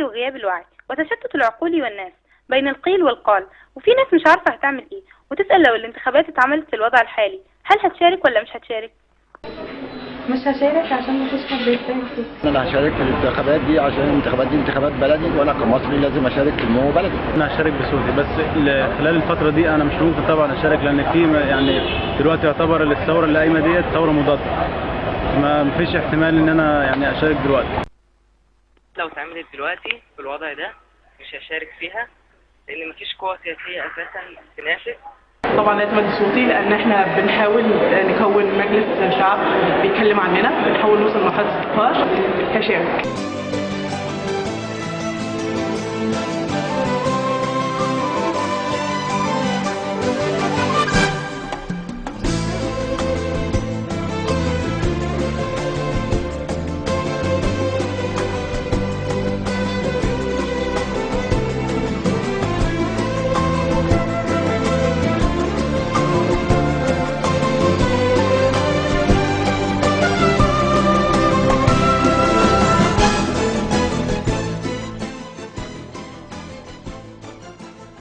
وغياب الوعي وتشتت العقول والناس بين القيل والقال، وفي ناس مش عارفة هتعمل ايه وتسأل لو الانتخابات اتعملت في الوضع الحالي هل هتشارك ولا مش هتشارك؟ مش هشارك عشان مفيش حد يشارك فيه. انا هشارك في الانتخابات دي عشان الانتخابات دي انتخابات بلدي، وانا كمصري لازم اشارك في نمو بلدي. انا هشارك بصوتي، بس خلال الفتره دي انا مش ممكن طبعا اشارك، لان في يعني دلوقتي يعتبر الثوره اللي قايمه ديت ثوره مضاده، ما فيش احتمال ان انا يعني اشارك دلوقتي. لو اتعملت دلوقتي في الوضع ده مش هشارك فيها، لان مفيش قوه سياسيه اساسا تنافس. طبعا لازم ادي صوتي، لان احنا بنحاول نكون مجلس شعب بيتكلم عننا، بنحاول نوصل لمرحله النقاش. هشارك.